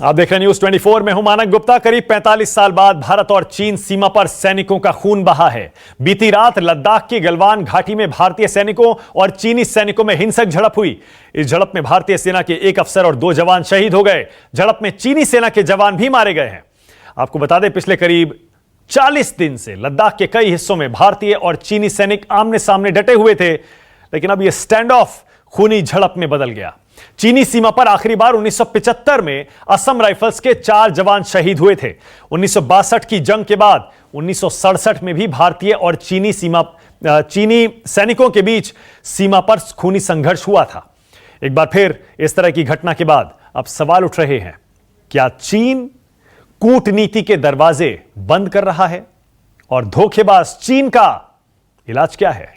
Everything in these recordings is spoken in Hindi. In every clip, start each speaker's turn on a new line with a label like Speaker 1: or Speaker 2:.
Speaker 1: आप देख रहे हैं न्यूज 24 में हूं मानक गुप्ता। करीब 45 साल बाद भारत और चीन सीमा पर सैनिकों का खून बहा है। बीती रात लद्दाख की गलवान घाटी में भारतीय सैनिकों और चीनी सैनिकों में हिंसक झड़प हुई। इस झड़प में भारतीय सेना के एक अफसर और 2 जवान शहीद हो गए। झड़प में चीनी सेना के जवान भी मारे गए हैं। आपको बता दें, पिछले करीब 40 दिन से लद्दाख के कई हिस्सों में भारतीय और चीनी सैनिक आमने सामने डटे हुए थे, लेकिन अब यह स्टैंड ऑफ खूनी झड़प में बदल गया। चीनी सीमा पर आखिरी बार 1975 में असम राइफल्स के 4 जवान शहीद हुए थे। 1962 की जंग के बाद 1967 में भी भारतीय और चीनी सैनिकों के बीच सीमा पर खूनी संघर्ष हुआ था। एक बार फिर इस तरह की घटना के बाद अब सवाल उठ रहे हैं, क्या चीन कूटनीति के दरवाजे बंद कर रहा है और धोखेबाज चीन का इलाज क्या है?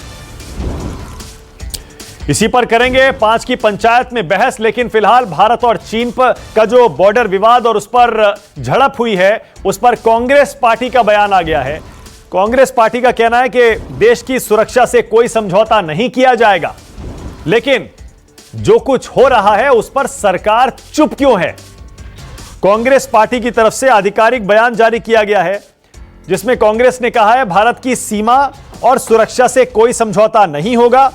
Speaker 1: इसी पर करेंगे 5 की पंचायत में बहस। लेकिन फिलहाल भारत और चीन पर का जो बॉर्डर विवाद और उस पर झड़प हुई है, उस पर कांग्रेस पार्टी का बयान आ गया है। कांग्रेस पार्टी का कहना है कि देश की सुरक्षा से कोई समझौता नहीं किया जाएगा, लेकिन जो कुछ हो रहा है उस पर सरकार चुप क्यों है? कांग्रेस पार्टी की तरफ से आधिकारिक बयान जारी किया गया है, जिसमें कांग्रेस ने कहा है भारत की सीमा और सुरक्षा से कोई समझौता नहीं होगा,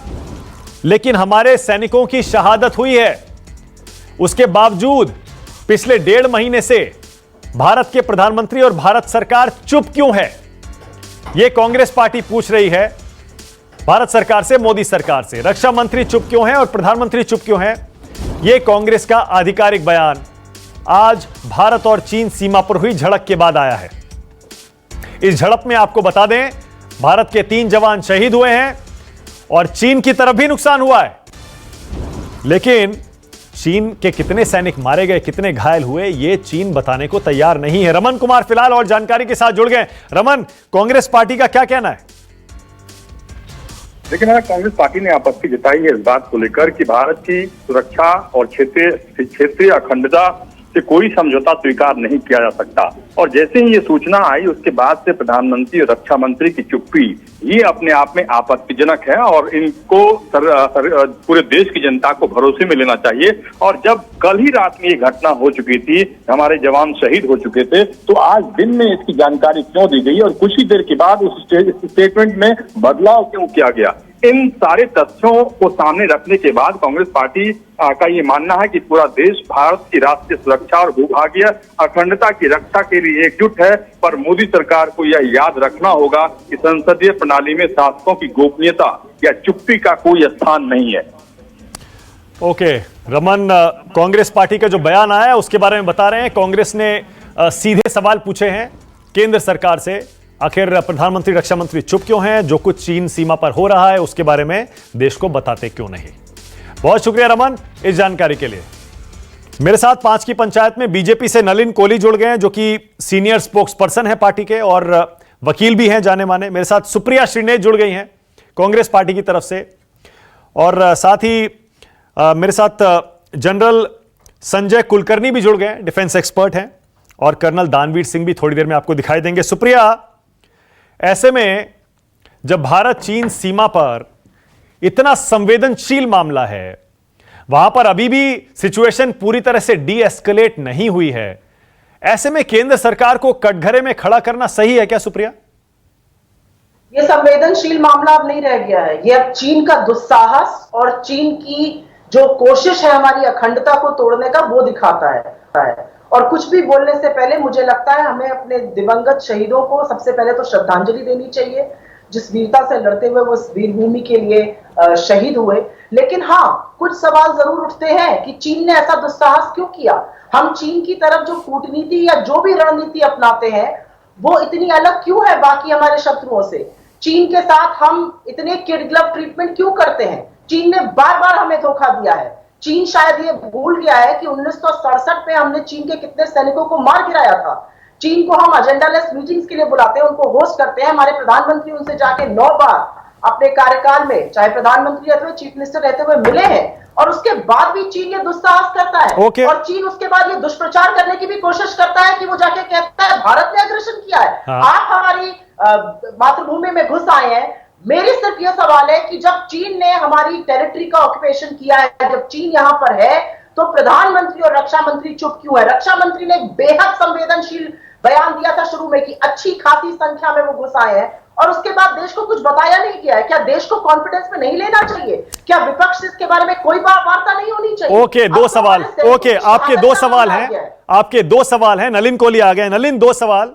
Speaker 1: लेकिन हमारे सैनिकों की शहादत हुई है। उसके बावजूद पिछले 1.5 महीने से भारत के प्रधानमंत्री और भारत सरकार चुप क्यों है? यह कांग्रेस पार्टी पूछ रही है भारत सरकार से, मोदी सरकार से। रक्षा मंत्री चुप क्यों है और प्रधानमंत्री चुप क्यों है? यह कांग्रेस का आधिकारिक बयान आज भारत और चीन सीमा पर हुई झड़प के बाद आया है। इस झड़प में आपको बता दें, भारत के 3 जवान शहीद हुए हैं और चीन की तरफ भी नुकसान हुआ है। लेकिन चीन के कितने सैनिक मारे गए, कितने घायल हुए, यह चीन बताने को तैयार नहीं है। रमन कुमार फिलहाल और जानकारी के साथ जुड़ गए। रमन, कांग्रेस पार्टी का क्या कहना है?
Speaker 2: लेकिन कांग्रेस पार्टी ने आपत्ति जताई है इस बात को लेकर कि भारत की सुरक्षा और क्षेत्रीय अखंडता से कोई समझौता स्वीकार नहीं किया जा सकता। और जैसे ही ये सूचना आई, उसके बाद से प्रधानमंत्री और रक्षा मंत्री की चुप्पी ये अपने आप में आपत्तिजनक है और इनको पूरे देश की जनता को भरोसे में लेना चाहिए। और जब कल ही रात में ये घटना हो चुकी थी, हमारे जवान शहीद हो चुके थे, तो आज दिन में इसकी जानकारी क्यों दी गई और कुछ ही देर के बाद उस स्टेटमेंट में बदलाव क्यों किया गया? इन सारे तथ्यों को सामने रखने के बाद कांग्रेस पार्टी का ये मानना है कि पूरा देश भारत की राष्ट्रीय सुरक्षा और भूभागीय अखंडता की रक्षा के लिए एकजुट है। पर मोदी सरकार को यह याद रखना होगा कि संसदीय प्रणाली में शासकों की गोपनीयता या चुप्पी का कोई स्थान नहीं है।
Speaker 1: ओके रमन, कांग्रेस पार्टी का जो बयान आया है उसके बारे में बता रहे हैं। कांग्रेस ने सीधे सवाल पूछे हैं केंद्र सरकार से, आखिर प्रधानमंत्री रक्षा मंत्री चुप क्यों हैं? जो कुछ चीन सीमा पर हो रहा है उसके बारे में देश को बताते क्यों नहीं? बहुत शुक्रिया रमन इस जानकारी के लिए। मेरे साथ 5 की पंचायत में बीजेपी से नलिन कोहली जुड़ गए हैं, जो कि सीनियर स्पोक्स पर्सन है पार्टी के और वकील भी हैं जाने माने। मेरे साथ सुप्रिया श्रीनेश जुड़ गई हैं कांग्रेस पार्टी की तरफ से, और साथ ही मेरे साथ जनरल संजय कुलकर्णी भी जुड़ गए हैं, डिफेंस एक्सपर्ट हैं, और कर्नल दानवीर सिंह भी थोड़ी देर में आपको दिखाई देंगे। सुप्रिया, ऐसे में जब भारत चीन सीमा पर इतना संवेदनशील मामला है, वहां पर अभी भी सिचुएशन पूरी तरह से डी एस्केलेट नहीं हुई है, ऐसे में केंद्र सरकार को कटघरे में खड़ा करना सही है क्या सुप्रिया?
Speaker 3: ये संवेदनशील मामला अब नहीं रह गया है। ये अब चीन का दुस्साहस और चीन की जो कोशिश है हमारी अखंडता को तोड़ने का, वो दिखाता है। और कुछ भी बोलने से पहले मुझे लगता है हमें अपने दिवंगत शहीदों को सबसे पहले तो श्रद्धांजलि देनी चाहिए, जिस वीरता से लड़ते हुए वो वीर भूमि के लिए शहीद हुए। लेकिन हाँ, कुछ सवाल जरूर उठते हैं कि चीन ने ऐसा दुस्साहस क्यों किया। हम चीन की तरफ जो कूटनीति या जो भी रणनीति अपनाते हैं वो इतनी अलग क्यों है बाकी हमारे शत्रुओं से? चीन के साथ हम इतने किड ग्लव ट्रीटमेंट क्यों करते हैं? चीन ने बार बार हमें धोखा दिया है। चीन शायद ये भूल गया है कि 1967 में हमने चीन के कितने सैनिकों को मार गिराया था। चीन को हम एजेंडालेस मीटिंग्स के लिए बुलाते हैं, उनको होस्ट करते हैं। हमारे प्रधानमंत्री उनसे जाके 9 बार अपने कार्यकाल में, चाहे प्रधानमंत्री रहते हुए, चीफ मिनिस्टर रहते हुए मिले हैं, और उसके बाद भी चीन ये दुस्साहस करता है। और चीन उसके बाद ये दुष्प्रचार करने की भी कोशिश करता है कि वो जाके कहता है भारत ने अग्रेशन किया है। आप हमारी मातृभूमि में घुस आए हैं। मेरी सिर्फ यह सवाल है कि जब चीन ने हमारी टेरिटरी का ऑक्यूपेशन किया है, जब चीन यहां पर है, तो प्रधानमंत्री और रक्षा मंत्री चुप क्यों है? रक्षा मंत्री ने बेहद संवेदनशील बयान दिया था शुरू में कि अच्छी खासी संख्या में वो घुस आए हैं, और उसके बाद देश को कुछ बताया नहीं गया है। क्या देश को कॉन्फिडेंस में नहीं लेना चाहिए? क्या विपक्ष इसके बारे में कोई वार्ता नहीं होनी चाहिए?
Speaker 1: ओके, दो सवाल। ओके, आपके दो सवाल हैं, आपके दो सवाल हैं। नलिन कोहली आ गए। नलिन, दो सवाल।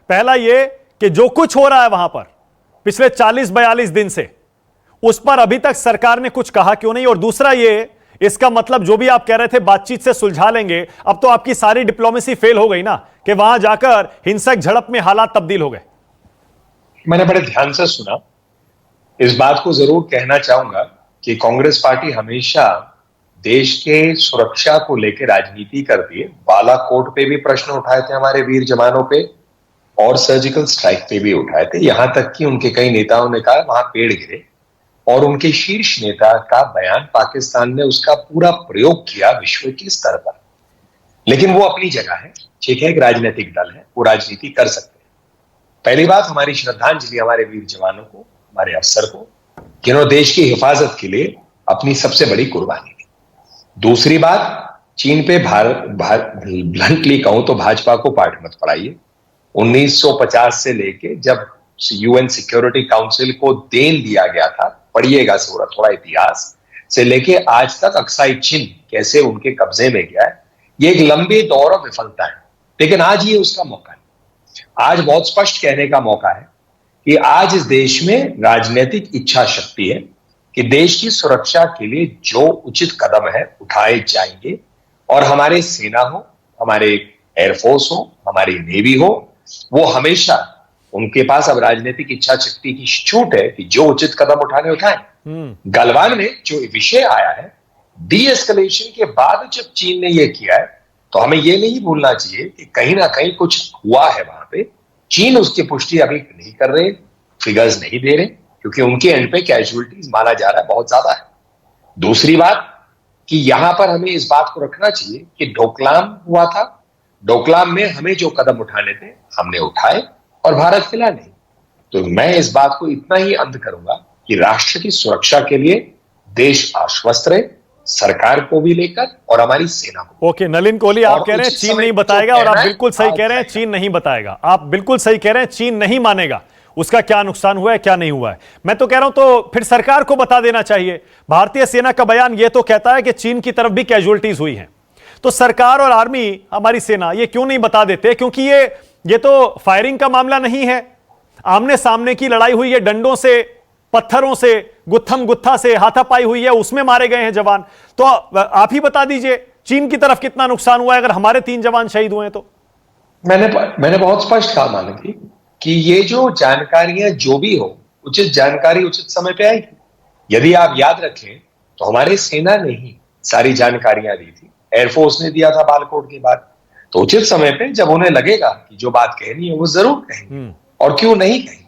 Speaker 1: पहला ये कि जो कुछ हो रहा है वहां पर पिछले 40-42 दिन से, उस पर अभी तक सरकार ने कुछ कहा क्यों नहीं? और दूसरा ये, इसका मतलब जो भी आप कह रहे थे बातचीत से सुलझा लेंगे, अब तो आपकी सारी डिप्लोमेसी फेल हो गई ना, कि वहां जाकर हिंसक झड़प में हालात तब्दील हो गए।
Speaker 4: मैंने बड़े ध्यान से सुना। इस बात को जरूर कहना चाहूंगा कि कांग्रेस पार्टी हमेशा देश के सुरक्षा को लेकर राजनीति करती है। बालाकोट पे भी प्रश्न उठाए थे हमारे वीर जवानों पे, और सर्जिकल स्ट्राइक पे भी उठाए थे। यहां तक कि उनके कई नेताओं ने कहा वहां पेड़ गिरे, और उनके शीर्ष नेता का बयान पाकिस्तान ने उसका पूरा प्रयोग किया विश्व के स्तर पर। लेकिन वो अपनी जगह है, ठीक है, एक राजनीतिक दल है, वो राजनीति कर सकते हैं। पहली बात, हमारी श्रद्धांजलि हमारे वीर जवानों को, हमारे अफसर को, जिन्होंने देश की हिफाजत के लिए अपनी सबसे बड़ी कुर्बानी दी। दूसरी बात, चीन पे ब्लंटली कहूं तो भाजपा को पाठ मत पढ़ाइए। 1950 से लेके जब यूएन सिक्योरिटी काउंसिल को देन दिया गया था, पढ़िएगा थोड़ा इतिहास, से लेके आज तक अक्साई चीन कैसे उनके कब्जे में गया है, ये एक लंबे दौर और विफलता है। लेकिन आज ये उसका मौका है। आज बहुत स्पष्ट कहने का मौका है कि आज इस देश में राजनीतिक इच्छा शक्ति है कि देश की सुरक्षा के लिए जो उचित कदम है उठाए जाएंगे, और हमारे सेना हो, हमारे एयरफोर्स हो, हमारी नेवी हो, वो हमेशा, उनके पास अब राजनीतिक इच्छा शक्ति की छूट है कि जो उचित कदम उठाएं। गलवान में जो विषय आया है, डी एस्केलेशन के बाद जब चीन ने यह किया है, तो हमें यह नहीं भूलना चाहिए कि कहीं ना कहीं कुछ हुआ है वहां पे। चीन उसकी पुष्टि अभी नहीं कर रहे, फिगर्स नहीं दे रहे, क्योंकि उनके एंड पे कैजुअलिटीज माना जा रहा है बहुत ज्यादा है। दूसरी बात कि यहां पर हमें इस बात को रखना चाहिए कि डोकलाम हुआ था, डोकलाम में हमें जो कदम उठाने थे हमने उठाए, और भारत हिला नहीं। तो मैं इस बात को इतना ही अंत करूंगा कि राष्ट्र की सुरक्षा के लिए देश आश्वस्त रहे, सरकार को भी लेकर और हमारी सेना को।
Speaker 1: ओके, नलिन कोहली, आप कह रहे हैं चीन नहीं बताएगा, और आप बिल्कुल सही कह रहे हैं, चीन नहीं बताएगा। आप बिल्कुल सही कह रहे हैं, चीन नहीं मानेगा उसका क्या नुकसान हुआ है, क्या नहीं हुआ है। मैं तो कह रहा हूं तो फिर सरकार को बता देना चाहिए। भारतीय सेना का बयान यह तो कहता है कि चीन की तरफ भी कैजुअलिटीज हुई हैं, तो सरकार और आर्मी, हमारी सेना, ये क्यों नहीं बता देते? क्योंकि ये तो फायरिंग का मामला नहीं है, आमने सामने की लड़ाई हुई है, डंडों से, पत्थरों से, गुत्थम गुत्था से हाथापाई हुई है, उसमें मारे गए हैं जवान। तो आप ही बता दीजिए चीन की तरफ कितना नुकसान हुआ है अगर हमारे 3 जवान शहीद हुए तो।
Speaker 4: मैंने बहुत स्पष्ट कहा मानकी कि ये जो जानकारियां जो भी हो, उचित जानकारी उचित समय पे आएगी। यदि आप याद रखें तो हमारे सेना ने ही सारी जानकारियां दी थी, एयरफोर्स ने दिया था बालाकोट के बाद। तो उचित समय पे जब उन्हें लगेगा कि जो बात कहनी है वो जरूर कहेंगे, और क्यों नहीं कहेंगे।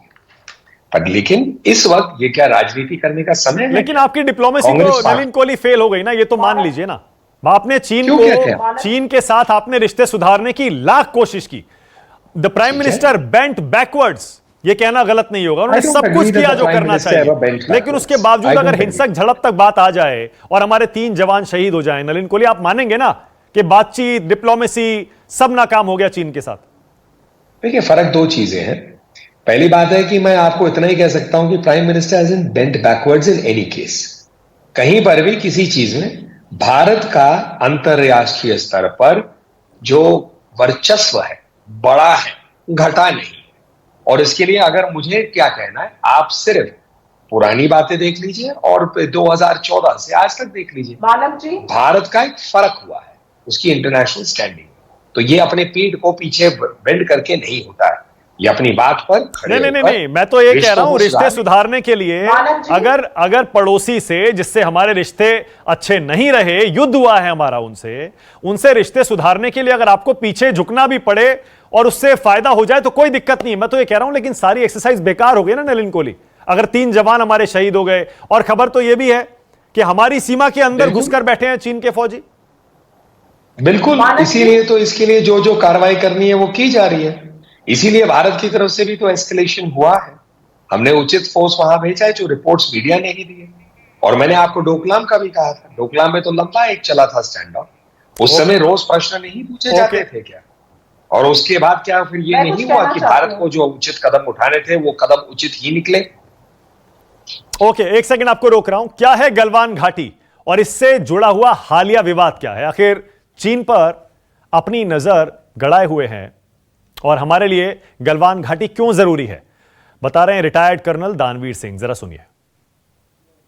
Speaker 4: पर लेकिन इस वक्त ये क्या राजनीति करने का समय है?
Speaker 1: लेकिन आपकी डिप्लोमेसी तो नलिन कोहली फेल हो गई ना, ये तो मान लीजिए ना। आपने चीन के साथ आपने रिश्ते सुधारने की लाख कोशिश की। The prime minister bent backwards, ये कहना गलत नहीं होगा, उन्होंने सब कुछ किया जो करना चाहिए, लेकिन उसके बावजूद अगर हिंसक झड़प तक बात आ जाए और हमारे 3 जवान शहीद हो जाएं, नलिन कोहली, आप मानेंगे ना कि बातचीत, डिप्लोमेसी सब नाकाम हो गया चीन के साथ?
Speaker 4: देखिए, फर्क 2 चीजें हैं। पहली बात है कि मैं आपको इतना ही कह सकता हूं कि prime minister hasn't bent backwards in any case. कहीं पर भी किसी चीज में भारत का अंतरराष्ट्रीय स्तर पर जो वर्चस्व है, बड़ा है, घटा नहीं। और इसके लिए अगर मुझे क्या कहना है, आप सिर्फ पुरानी बातें देख लीजिए और 2014 से आज तक देख लीजिए,
Speaker 3: मानव जी,
Speaker 4: भारत का एक फर्क हुआ है उसकी इंटरनेशनल स्टैंडिंग। तो ये अपने पीठ को पीछे बेंड करके नहीं होता है, ये अपनी बात पर खड़े
Speaker 1: नहीं, मैं तो ये कह रहा हूं रिश्ते सुधारने के लिए अगर पड़ोसी से, जिससे हमारे रिश्ते अच्छे नहीं रहे, युद्ध हुआ है हमारा उनसे रिश्ते सुधारने के लिए अगर आपको पीछे झुकना भी पड़े और उससे फायदा हो जाए तो कोई दिक्कत नहीं है। मैं तो ये कह रहा हूं, लेकिन सारी एक्सरसाइज बेकार हो गई ना नलिन कोहली, अगर 3 जवान हमारे शहीद हो गए। और खबर तो यह भी है कि हमारी सीमा के अंदर घुसकर बैठे हैं चीन के फौजी।
Speaker 4: बिल्कुल, इसीलिए तो इसके लिए जो कार्रवाई करनी है वो की जा रही है। इसीलिए भारत की तरफ से भी तो एस्केलेशन हुआ है, हमने उचित फोर्स वहां भेजा है, जो रिपोर्ट्स मीडिया ने ही दी है। और मैंने आपको डोकलाम का भी कहा था, डोकलाम में तो लंबा एक चला था स्टैंड ऑफ, उस समय रोज प्रश्न नहीं पूछे जाते थे क्या? और उसके बाद क्या फिर ये नहीं हुआ कि भारत को जो उचित कदम उठाने थे वो कदम उचित ही निकले?
Speaker 1: ओके, एक सेकंड आपको रोक रहा हूं। क्या है गलवान घाटी और इससे जुड़ा हुआ हालिया विवाद क्या है? आखिर चीन पर अपनी नजर गड़ाए हुए हैं और हमारे लिए गलवान घाटी क्यों जरूरी है, बता रहे हैं रिटायर्ड कर्नल दानवीर सिंह। जरा सुनिए।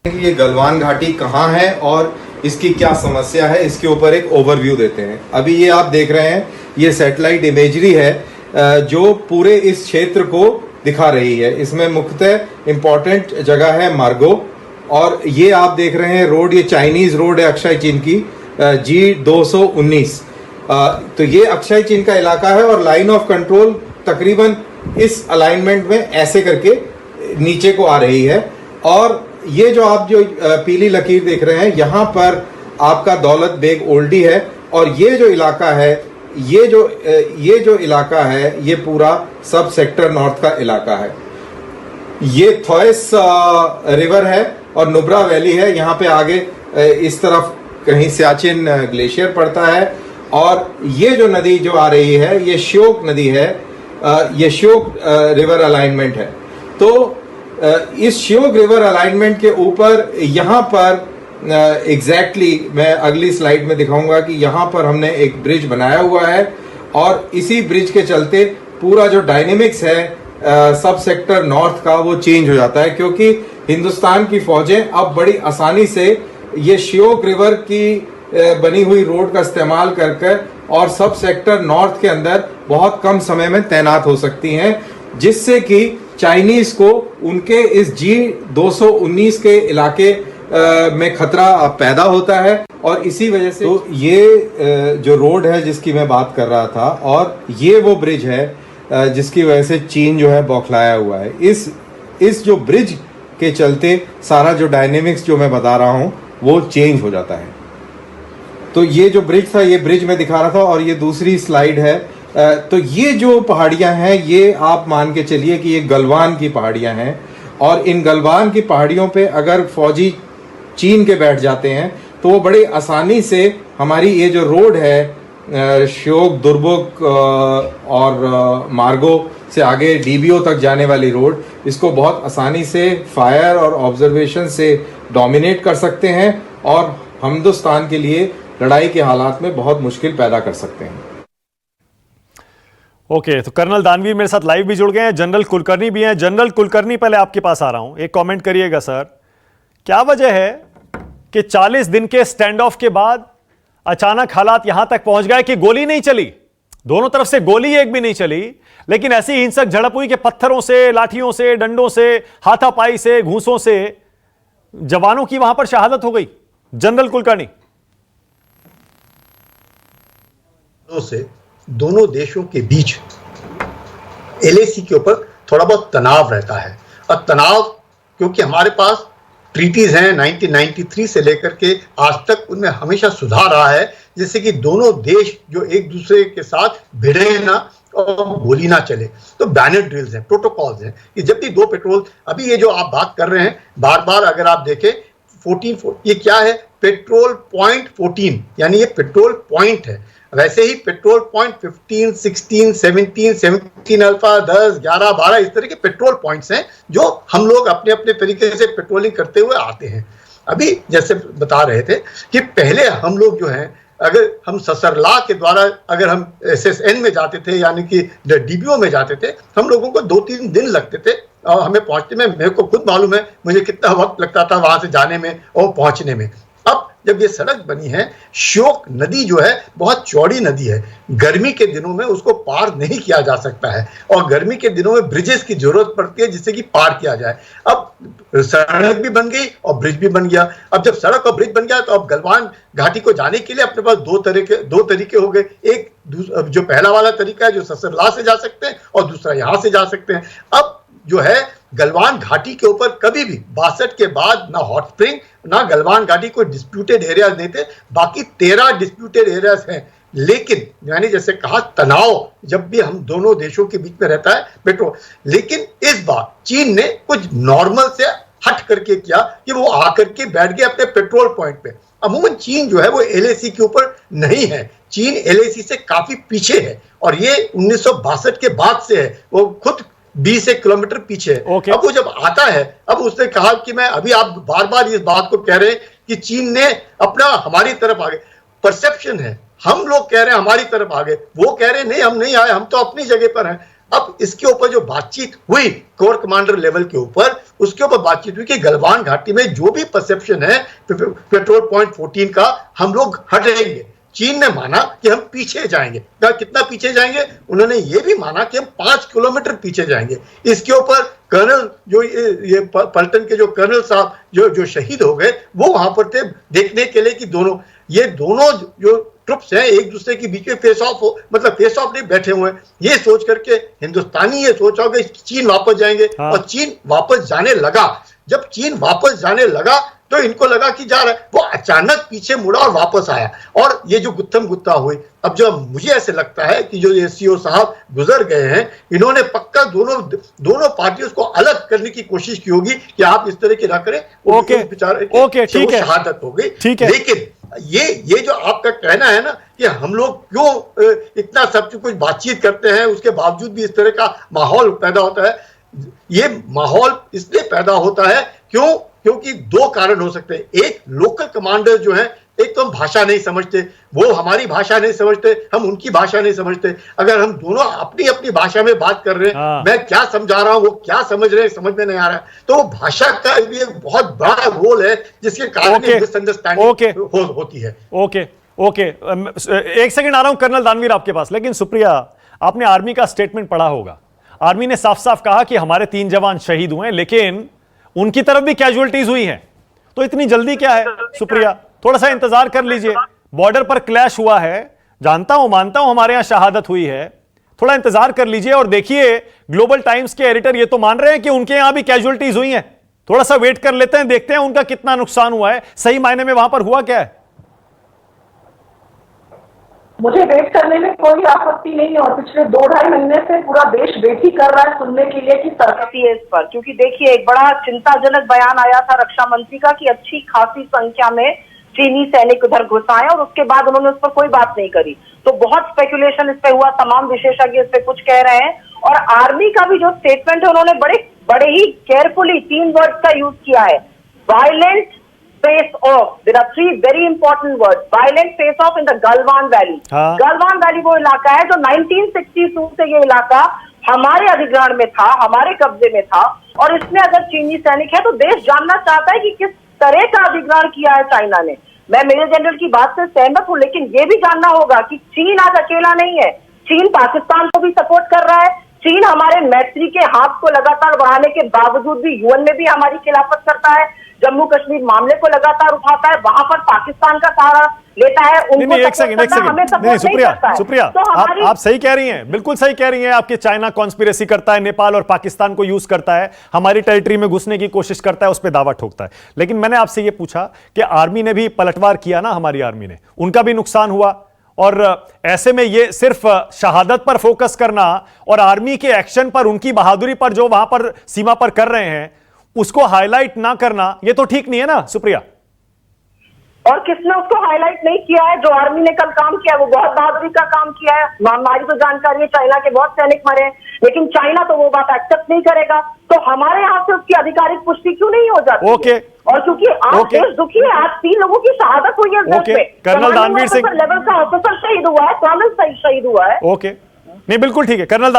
Speaker 5: ये गलवान घाटी कहाँ है और इसकी क्या समस्या है, इसके ऊपर एक ओवरव्यू देते हैं। अभी ये आप देख रहे हैं, ये सैटेलाइट इमेजरी है जो पूरे इस क्षेत्र को दिखा रही है। इसमें मुख्यतः इंपॉर्टेंट जगह है मार्गो, और ये आप देख रहे हैं रोड, ये चाइनीज रोड है अक्षय चीन की, G219। तो ये अक्षय चीन का इलाका है और लाइन ऑफ कंट्रोल तकरीबन इस अलाइनमेंट में ऐसे करके नीचे को आ रही है। और ये जो आप जो पीली लकीर देख रहे हैं, यहाँ पर आपका दौलत बेग ओल्डी है, और ये जो इलाका है, ये जो इलाका है, ये पूरा सब सेक्टर नॉर्थ का इलाका है। ये थॉयस रिवर है और नुब्रा वैली है। यहाँ पे आगे इस तरफ कहीं सियाचिन ग्लेशियर पड़ता है, और ये जो नदी जो आ रही है, ये श्योक नदी है, ये श्योक रिवर अलाइनमेंट है। तो इस श्योक रिवर अलाइनमेंट के ऊपर यहाँ पर एग्जैक्टली मैं अगली स्लाइड में दिखाऊंगा कि यहाँ पर हमने एक ब्रिज बनाया हुआ है, और इसी ब्रिज के चलते पूरा जो डायनेमिक्स है सब सेक्टर नॉर्थ का वो चेंज हो जाता है, क्योंकि हिंदुस्तान की फौजें अब बड़ी आसानी से ये श्योक रिवर की बनी हुई रोड का इस्तेमाल कर और सब सेक्टर नॉर्थ के अंदर बहुत कम समय में तैनात हो सकती हैं, जिससे कि चाइनीज को उनके इस G219 के इलाके में खतरा पैदा होता है। और इसी वजह से तो ये जो रोड है जिसकी मैं बात कर रहा था, और ये वो ब्रिज है जिसकी वजह से चीन जो है बौखलाया हुआ है। इस जो ब्रिज के चलते सारा जो डायनेमिक्स जो मैं बता रहा हूँ वो चेंज हो जाता है। तो ये जो ब्रिज था, ये ब्रिज में दिखा रहा था, और ये दूसरी स्लाइड है। तो ये जो पहाड़ियां हैं, ये आप मान के चलिए कि ये गलवान की पहाड़ियां हैं, और इन गलवान की पहाड़ियों पे अगर फौजी चीन के बैठ जाते हैं तो वो बड़ी आसानी से हमारी ये जो रोड है श्योक, दुर्बुक और मार्गो से आगे डीबीओ तक जाने वाली रोड, इसको बहुत आसानी से फायर और ऑब्जर्वेशन से डोमिनेट कर सकते हैं, और हिंदुस्तान के लिए लड़ाई के हालात में बहुत मुश्किल पैदा कर सकते हैं।
Speaker 1: ओके, तो कर्नल दानवीर मेरे साथ लाइव भी जुड़ गए हैं, जनरल कुलकर्णी भी हैं। जनरल कुलकर्णी, पहले आपके पास आ रहा हूं, एक कमेंट करिएगा सर। क्या वजह है कि 40 दिन के स्टैंड ऑफ के बाद अचानक हालात यहां तक पहुंच गए कि गोली नहीं चली, दोनों तरफ से गोली एक भी नहीं चली, लेकिन ऐसी हिंसक झड़प हुई कि पत्थरों से, लाठियों से, डंडों से, हाथापाई से, घूंसों से जवानों की वहां पर शहादत हो गई। जनरल कुलकर्णी।
Speaker 6: से दोनों देशों के बीच LAC के ऊपर थोड़ा बहुत तनाव रहता है, और तनाव क्योंकि हमारे पास ट्रीटीज हैं 1993 से लेकर के आज तक, उनमें हमेशा सुधार रहा है, जिससे कि दोनों देश जो एक दूसरे के साथ भिड़े ना और गोली ना चले। तो बैनर ड्रिल्स हैं, प्रोटोकॉल्स हैं कि जब भी दो पेट्रोल, अभी ये जो आप बात कर रहे हैं बार बार अगर आप देखें 14, ये क्या है, पेट्रोल पॉइंट 14, यानी ये पेट्रोल पॉइंट है। वैसे ही पेट्रोल पॉइंट 15, 16, 17 अल्फा, 10, 11, 12 इस तरह के पेट्रोल पॉइंट्स हैं जो हम लोग अपने अपने तरीके से पेट्रोलिंग करते हुए आते हैं। अभी जैसे बता रहे थे कि पहले हम लोग जो हैं, अगर हम ससरला के द्वारा अगर हम SSN में जाते थे, यानी कि DBO में जाते थे, हम लोगों को 2-3 दिन लगते थे और हमें पहुंचने में, मेरे को खुद मालूम है मुझे कितना वक्त लगता था वहां से जाने में और पहुंचने में। अब जब ये सड़क बनी है, श्योक नदी जो है बहुत चौड़ी नदी है, गर्मी के दिनों में उसको पार नहीं किया जा सकता है, और गर्मी के दिनों में ब्रिजेस की जरूरत पड़ती है जिससे कि पार किया जाए। अब सड़क भी बन गई और ब्रिज भी बन गया। अब जब सड़क और ब्रिज बन गया तो अब गलवान घाटी को जाने के लिए अपने पास दो तरीके हो गए। एक जो पहला वाला तरीका है जो ससरला से जा सकते हैं, और दूसरा यहां से जा सकते हैं। अब जो है गलवान घाटी के ऊपर कभी भी 62 के बाद ना हॉट स्प्रिंग ना गलवान घाटी कोई डिस्प्यूटेड एरियाज नहीं थे, बाकी 13 डिस्प्यूटेड एरियाज हैं। लेकिन मैंने जैसे कहा, तनाव जब भी हम दोनों देशों के बीच में रहता है पेट्रोल, लेकिन इस बार चीन ने कुछ नॉर्मल से हट करके किया कि वो आकर के बैठ गए अपने पेट्रोल पॉइंट पे। अमूमन चीन जो है वो एलएसी के ऊपर नहीं है, चीन एलएसी से काफी पीछे है और ये 1962 के बाद से है, वो खुद 20 किलोमीटर पीछे है। अब वो जब आता है, अब उसने कहा कि मैं अभी, आप बार बार इस बात को कह रहे हैं कि चीन ने अपना हमारी तरफ आगे, परसेप्शन है, हम लोग कह रहे हैं हमारी तरफ आगे, वो कह रहे हैं नहीं हम नहीं आए, हम तो अपनी जगह पर हैं। अब इसके ऊपर जो बातचीत हुई कोर कमांडर लेवल के ऊपर, उसके ऊपर बातचीत हुई कि गलवान घाटी में जो भी परसेप्शन है पेट्रोल पॉइंट 14 का, हम लोग हटेंगे। चीन ने माना कि हम पीछे जाएंगे। कितना पीछे जाएंगे? उन्होंने ये भी माना कि हम 5 किलोमीटर पीछे जाएंगे। इसके ऊपर कर्नल जो ये पलटन के जो कर्नल साहब जो शहीद हो गए, वो वहां पर थे देखने के लिए कि दोनों जो ट्रुप्स हैं एक दूसरे के बीच में फेस ऑफ हो, मतलब फेस ऑफ नहीं बैठे हुए हैं। ये सोच करके हिंदुस्तानी ये सोचा होगा चीन वापस जाएंगे। और चीन वापस जाने लगा। जब चीन वापस जाने लगा तो इनको लगा कि जा रहा है, वो अचानक पीछे मुड़ा और वापस आया और ये जो गुत्थम गुत्ता हुई। अब जब मुझे ऐसे लगता है कि जो ये सीओ साहब गुजर गए हैं, इन्होंने पक्का दोनों पार्टियों को अलग करने की कोशिश की होगी कि आप इस तरह की ना करें।
Speaker 1: ओके, ठीक है,
Speaker 6: शहादत हो गई।
Speaker 1: ठीक है,
Speaker 6: लेकिन ये जो आपका कहना है ना कि हम लोग क्यों इतना सब कुछ बातचीत करते हैं, उसके बावजूद भी इस तरह का माहौल पैदा होता है, ये माहौल इसलिए पैदा होता है क्योंकि दो कारण हो सकते हैं। एक, लोकल कमांडर जो है, एक तो हम भाषा नहीं समझते, वो हमारी भाषा नहीं समझते, हम उनकी भाषा नहीं समझते। अगर हम दोनों अपनी अपनी भाषा में बात कर रहे हैं, मैं क्या समझा रहा हूं, वो क्या समझ रहे हैं, समझ में नहीं आ रहा है, तो वो भाषा का भी एक बहुत बड़ा रोल है जिसके कारण मिसअंडरस्टैंडिंग होती है।
Speaker 1: ओके, एक सेकंड आ रहा हूं कर्नल दानवीर आपके पास। लेकिन सुप्रिया, आपने आर्मी का स्टेटमेंट पढ़ा होगा। आर्मी ने साफ साफ कहा कि हमारे 3 जवान शहीद हुए, लेकिन उनकी तरफ भी कैजुअलिटीज हुई हैं। तो इतनी जल्दी क्या है सुप्रिया? थोड़ा सा इंतजार कर लीजिए। बॉर्डर पर क्लैश हुआ है, जानता हूं, मानता हूं हमारे यहां शहादत हुई है, थोड़ा इंतजार कर लीजिए। और देखिए, ग्लोबल टाइम्स के एडिटर ये तो मान रहे हैं कि उनके यहां भी कैजुअलिटीज हुई हैं। थोड़ा सा वेट कर लेते हैं, देखते हैं उनका कितना नुकसान हुआ है, सही मायने में वहां पर हुआ क्या है।
Speaker 3: मुझे वेट करने में कोई आपत्ति नहीं है और पिछले 2-2.5 महीने से पूरा देश वेट ही कर रहा है सुनने के लिए कि सरकार इस पर, क्योंकि देखिए एक बड़ा चिंताजनक बयान आया था रक्षा मंत्री का कि अच्छी खासी संख्या में चीनी सैनिक उधर घुस आए और उसके बाद उन्होंने उस पर कोई बात नहीं करी। तो बहुत स्पेकुलेशन इस पे हुआ, तमाम विशेषज्ञ इस पे कुछ कह रहे हैं। और आर्मी का भी जो स्टेटमेंट है, उन्होंने बड़े ही केयरफुली 3 वर्ड्स का यूज किया है, violent face off. There are 3 very important words. Violent face off in the Galwan Valley. Galwan Valley वो इलाका है जो 1962 से ये इलाका हमारे अधिग्रहण में था, हमारे कब्जे में था। और इसमें अगर चीनी सैनिक है तो देश जानना चाहता है कि किस तरह का अधिग्रहण किया है चाइना ने। मैं मेजर जनरल की बात से सहमत हूँ, लेकिन ये भी जानना होगा कि चीन आज अकेला नहीं है। चीन पाकिस्तान को भी सपोर्ट कर रहा है। चीन हमारे मैत्री के हाथ को लगातार बढ़ाने के बावजूद भी यूएन में भी हमारी खिलाफत करता है, जम्मू कश्मीर मामले को लगातार उठाता है, वहां पर पाकिस्तान का सहारा लेता है। उनको
Speaker 1: एक सेकंड, सुप्रिया, आप सही कह रही हैं, बिल्कुल सही कह रही हैं। आपके चाइना कॉन्स्पिरेसी करता है, नेपाल और पाकिस्तान को यूज करता है, हमारी टेरिटरी में घुसने की कोशिश करता है, उस पर दावा ठोकता है। लेकिन मैंने आपसे यह पूछा कि आर्मी ने भी पलटवार किया ना, हमारी आर्मी ने, उनका भी नुकसान हुआ। और ऐसे में ये सिर्फ शहादत पर फोकस करना और आर्मी के एक्शन पर, उनकी बहादुरी पर जो वहां पर सीमा पर कर रहे हैं, उसको हाईलाइट ना करना, ये तो ठीक नहीं है ना सुप्रिया?
Speaker 3: और किसने उसको हाईलाइट नहीं किया है? जो आर्मी ने कल काम किया है वो बहुत बहादुरी का काम किया है। हमारी तो जानकारी है चाइना के बहुत सैनिक मरे हैं, लेकिन चाइना तो वो बात एक्सेप्ट नहीं करेगा। तो हमारे यहाँ से उसकी आधिकारिक पुष्टि क्यों नहीं हो जाती? और क्योंकि आज देश दुखी है, आज 3 लोगों की शहादत हुई है देश में।
Speaker 1: कर्नल दानवीर सिंह
Speaker 3: लेवल का ऑफिसर शहीद हुआ है, कर्नल शहीद हुआ है।
Speaker 1: ओके, नहीं बिल्कुल ठीक है। कर्नल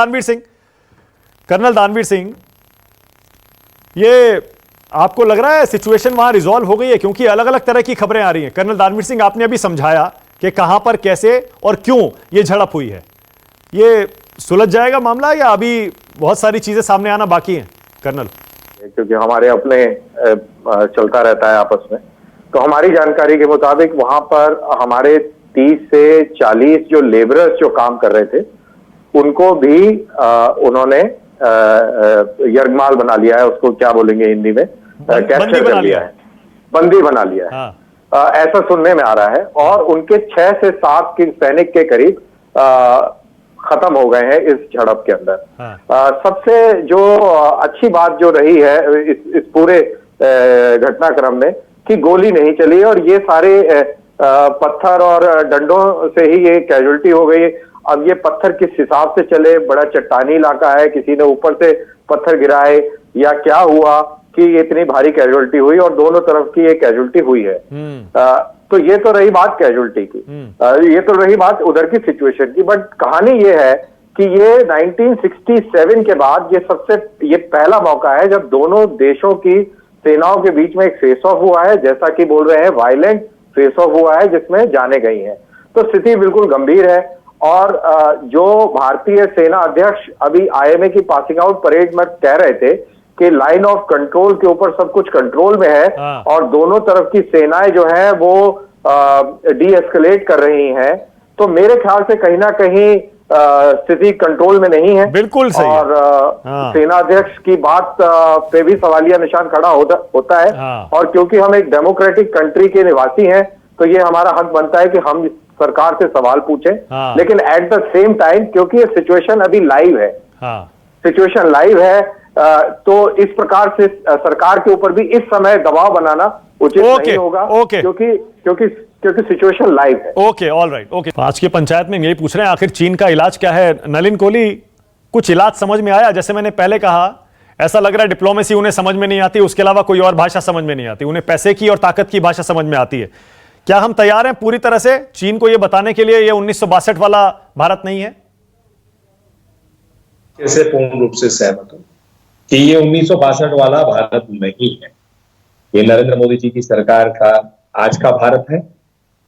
Speaker 1: दानवीर सिंह, ये आपको लग रहा है सिचुएशन वहां रिजॉल्व हो गई है? क्योंकि अलग अलग तरह की खबरें आ रही हैं। कर्नल दानवीर सिंह, आपने अभी समझाया कि कहां पर, कैसे और क्यों ये झड़प हुई है। ये सुलझ जाएगा मामला या अभी बहुत सारी चीजें सामने आना बाकी हैं कर्नल?
Speaker 2: क्योंकि हमारे अपने चलता रहता है आपस में, तो हमारी जानकारी के मुताबिक वहां पर हमारे 30 से 40 जो लेबरर्स जो काम कर रहे थे, उनको भी उन्होंने यरगमाल बना लिया है, उसको क्या बोलेंगे हिंदी में, कैप्चर कर लिया है, बंदी बना लिया है। ऐसा सुनने में आ रहा है। और उनके 6 से 7 सैनिक के करीब खत्म हो गए हैं इस झड़प के अंदर। सबसे जो अच्छी बात जो रही है इस पूरे घटनाक्रम में, कि गोली नहीं चली और ये सारे पत्थर और डंडों से ही ये कैजुअलिटी हो गई। अब ये पत्थर किस हिसाब से चले, बड़ा चट्टानी इलाका है, किसी ने ऊपर से पत्थर गिराए या क्या हुआ कि इतनी भारी कैजुअलिटी हुई और दोनों तरफ की ये कैजुअलिटी हुई है। तो ये तो रही बात कैजुअलिटी की, ये तो रही बात उधर की सिचुएशन की। बट कहानी ये है कि ये 1967 के बाद ये पहला मौका है जब दोनों देशों की सेनाओं के बीच में एक फेस ऑफ हुआ है, जैसा कि बोल रहे हैं वायलेंट फेस ऑफ हुआ है जिसमें जाने गई हैं। तो स्थिति बिल्कुल गंभीर है और जो भारतीय सेना अध्यक्ष अभी IMA की पासिंग आउट परेड में कह रहे थे कि लाइन ऑफ कंट्रोल के ऊपर सब कुछ कंट्रोल में है और दोनों तरफ की सेनाएं जो है वो डी एस्केलेट कर रही हैं, तो मेरे ख्याल से कहीं ना कहीं स्थिति कंट्रोल में नहीं है।
Speaker 1: बिल्कुल सही।
Speaker 2: और सेनाध्यक्ष की बात पे भी सवालिया निशान खड़ा होता है। और क्योंकि हम एक डेमोक्रेटिक कंट्री के निवासी हैं तो ये हमारा हक बनता है कि हम सरकार से सवाल पूछें। लेकिन एट द सेम टाइम क्योंकि ये सिचुएशन अभी लाइव है, सिचुएशन लाइव है, तो इस प्रकार से सरकार के ऊपर भी इस समय दबाव बनाना उचित नहीं होगा क्योंकि सिचुएशन लाइव है।
Speaker 1: Okay, all right, okay. आज की पंचायत में यही पूछ रहे हैं आखिर चीन का इलाज क्या है। नलिन कोहली, कुछ इलाज समझ में आया? जैसे मैंने पहले कहा, ऐसा लग रहा है डिप्लोमेसी उन्हें समझ में नहीं आती, उसके अलावा कोई और भाषा समझ में नहीं आती, उन्हें पैसे की और ताकत की भाषा समझ में आती है। क्या हम तैयार हैं पूरी तरह से चीन को यह बताने के लिए ये 1962 वाला भारत नहीं है?
Speaker 4: कैसे पूर्ण रूप से सहमत हूं कि ये 1962 वाला भारत नहीं है। ये नरेंद्र मोदी जी की सरकार का आज का भारत है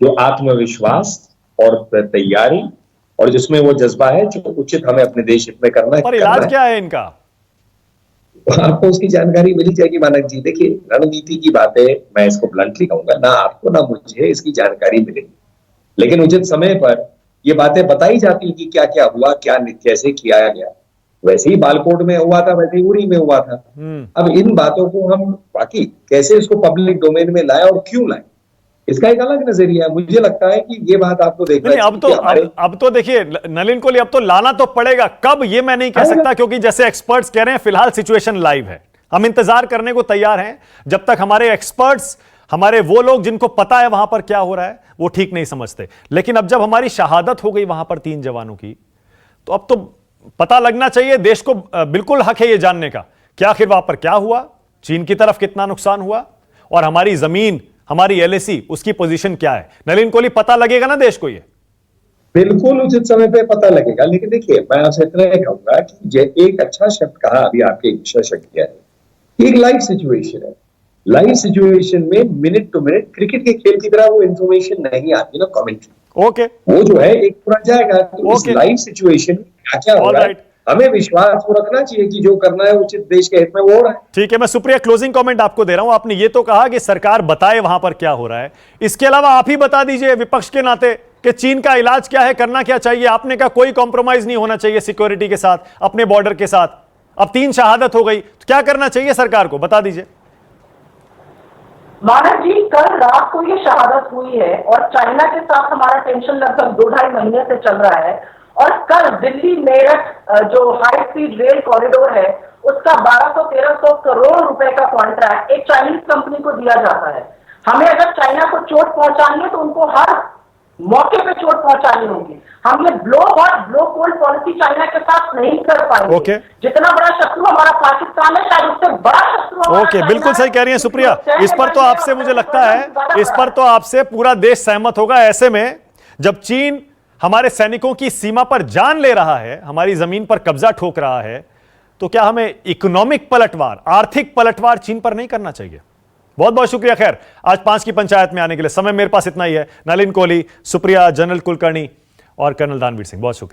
Speaker 4: जो आत्मविश्वास और तैयारी और जिसमें वो जज्बा है जो उचित हमें अपने देश हित में करना है।
Speaker 1: पर इलाज क्या है इनका?
Speaker 4: आपको उसकी जानकारी मिली जाएगी मानक जी। देखिए, रणनीति की बातें मैं इसको ब्लंटली कहूंगा, ना आपको ना मुझे इसकी जानकारी मिलेगी, लेकिन उचित समय पर ये बातें बताई जाती कि क्या क्या हुआ, क्या कैसे किया गया। वैसे ही बालकोट में हुआ था, वैसे ही उरी में हुआ था। अब इन बातों को हम बाकी कैसे इसको पब्लिक डोमेन में लाए और क्यों लाए, इसका एक अलग नजरिया है। मुझे लगता है कि ये बात आपको देखना
Speaker 1: है। अब तो देखिए नलिन कोहली, अब तो लाना तो पड़ेगा। कब ये मैं नहीं कह सकता क्योंकि जैसे एक्सपर्ट्स कह रहे हैं फिलहाल सिचुएशन लाइव है। हम इंतजार करने को तैयार हैं जब तक हमारे एक्सपर्ट्स, हमारे वो लोग जिनको पता है वहां पर क्या हो रहा है, वो ठीक नहीं समझते। लेकिन अब जब हमारी शहादत हो गई वहां पर 3 जवानों की, तो अब तो पता लगना चाहिए। देश को बिल्कुल हक है ये जानने का कि आखिर वहां पर क्या हुआ, चीन की तरफ कितना नुकसान हुआ और हमारी जमीन, हमारी LAC, उसकी पोजीशन क्या है। नलिन कोहली, पता लगेगा ना देश को ये?
Speaker 4: बिल्कुल उचित समय पे पता लगेगा। लेकिन देखिए, मैं आपसे इतना कहूंगा कि एक अच्छा शब्द कहा अभी आपके विशेषज्ञ है, एक लाइव सिचुएशन है। लाइव सिचुएशन में मिनट टू मिनट क्रिकेट के खेल की तरह वो इंफॉर्मेशन नहीं आती ना, कमेंट्री।
Speaker 1: ओके,
Speaker 4: वो जो है एक पूरा जाएगा। तो इस लाइव सिचुएशन में क्या हो रहा है, हमें विश्वास को रखना चाहिए कि जो करना है उचित देश के हित में वो हो रहा है।
Speaker 1: ठीक है, मैं सुप्रिया क्लोजिंग कमेंट आपको दे रहा हूं। आपने ये तो कहा कि सरकार बताए वहां पर क्या हो रहा है, इसके अलावा आप ही बता दीजिए विपक्ष के नाते कि चीन का इलाज क्या है, करना क्या चाहिए। आपने कहा कोई कॉम्प्रोमाइज नहीं होना चाहिए सिक्योरिटी के साथ, अपने बॉर्डर के साथ। अब 3 शहादत हो गई तो क्या करना चाहिए सरकार को, बता दीजिए।
Speaker 3: मानव जी, कल रात को ये शहादत हुई है और चाइना के साथ हमारा टेंशन लगभग 2-2.5 महीने से चल रहा है। और कल दिल्ली मेरठ जो हाई स्पीड रेल कॉरिडोर है उसका 1200-1300 करोड़ रुपए का कॉन्ट्रैक्ट एक चाइनीज कंपनी को दिया जाता है। हमें अगर चाइना को चोट पहुंचानी है तो उनको हर मौके पे चोट पहुंचानी होगी। हम ये blow hot blow cold policy China के साथ नहीं कर पाएंगे। जितना बड़ा शत्रु हमारा पाकिस्तान है, शायद उससे बड़ा शत्रु
Speaker 1: बिल्कुल सही कह रही है सुप्रिया। इस पर तो आपसे मुझे लगता है, इस पर तो आपसे पूरा देश सहमत होगा। ऐसे में जब चीन हमारे सैनिकों की सीमा पर जान ले रहा है, हमारी जमीन पर कब्जा ठोक रहा है, तो क्या हमें इकोनॉमिक पलटवार, आर्थिक पलटवार चीन पर नहीं करना चाहिए? बहुत बहुत शुक्रिया। खैर, आज 5 की पंचायत में आने के लिए समय मेरे पास इतना ही है। नलिन कोहली, सुप्रिया, जनरल कुलकर्णी और कर्नल दानवीर सिंह, बहुत शुक्रिया।